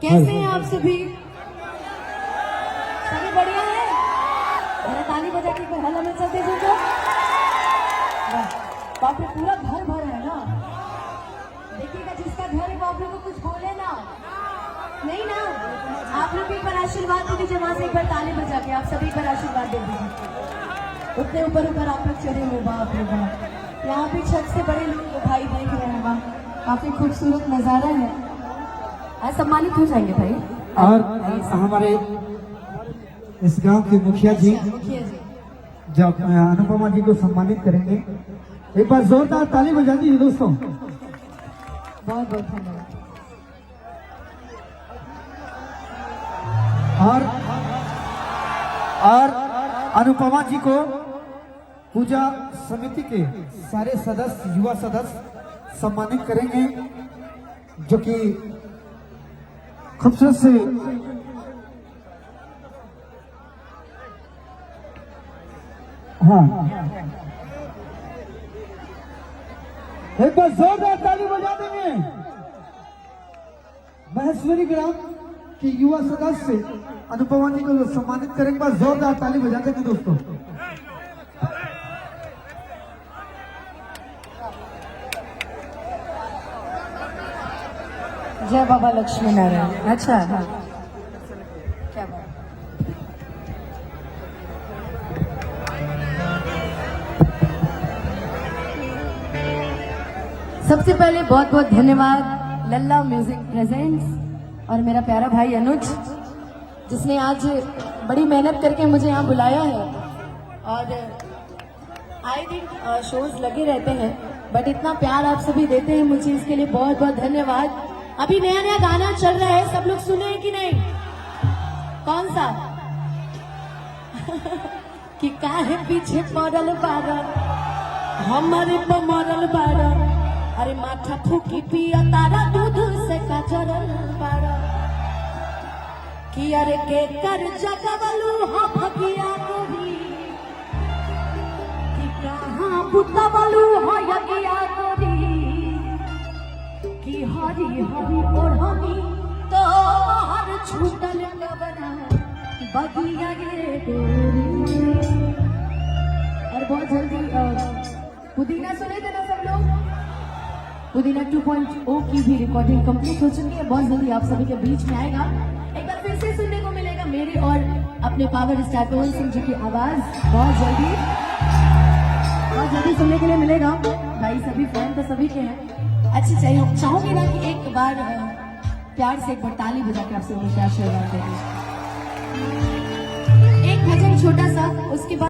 कैसे हैं आप सभी? सभी बढ़िया है? अरे ताली बजा के कोई हल्ला मच सकते हैं जो? बाप रे, पूरा घर भर है ना। देखिएगा जिसका घर है वो आप लोग को कुछ बोले ना, नहीं ना। आप लोग एक बार आशीर्वाद दे दीजिए वहां से, एक बार ताली बजा के आप सभी पर आशीर्वाद दे दीजिए। उतने ऊपर ऊपर आप लोग चढ़े हो, बाप रे बाप। यहाँ पे छत से बड़े लोग भाई देख रहे हैं, वहाँ काफी खूबसूरत नजारा है। आज सम्मानित हो जाएंगे भाई। और हमारे इस गांव के मुखिया जी जब अनुपमा जी को सम्मानित करेंगे, एक बार जोरदार ताली बजा दीजिए दोस्तों। बहुत बहुत धन्यवाद। और अनुपमा जी को पूजा समिति के सारे सदस्य, युवा सदस्य सम्मानित करेंगे, जो कि खूबसूरत से हाँ, एक बार जोरदार ताली बजा देंगे। महेश्वरी ग्राम के युवा सदस्य अनुपमा जी को सम्मानित करेंगे, बस जोरदार ताली बजा देंगे दोस्तों। जय बाबा लक्ष्मी नारायण। अच्छा, हाँ, क्या बात। सबसे पहले बहुत बहुत धन्यवाद लल्ला म्यूजिक प्रेजेंट्स और मेरा प्यारा भाई अनुज, जिसने आज बड़ी मेहनत करके मुझे यहाँ बुलाया है। और आए दिन शोज लगे रहते हैं, बट इतना प्यार आप सभी देते हैं मुझे, इसके लिए बहुत बहुत धन्यवाद। अभी नया नया गाना चल रहा है, सब लोग सुने हैं कि नहीं? कौन सा? कि काहे पीछे पड़ल बारा, हमारे पर मरल बारा, अरे माथा फूकी पिया तारा दूध से कचरल बारा, कि अरे के कर जगवलू हाँ भगिया गोरी, कि कहाँ बुतवलू हाँ यगिया गोरी, कि हरी हरी ओढ़नी तो हर छूटल गबना बगिया गे गोरी। और बहुत जल्दी पुदीना सुने थे ना सब लोग? पुदीना 2.0 की भी रिकॉर्डिंग कंप्लीट हो चुकी है, बहुत जल्दी आप सभी के बीच में आएगा। एक बार फिर से सुनने को मिलेगा मेरी और अपने पावर स्टार पवन सिंह जी की आवाज, बहुत जल्दी सुनने के लिए मिलेगा भाई। सभी फैन तो सभी के हैं। अच्छा, चाहिए चाहूंगी ना कि एक बार प्यार से एक बार ताली बजा के आपसे मुझे आशीर्वाद देंगे। एक भजन छोटा सा, उसके बाद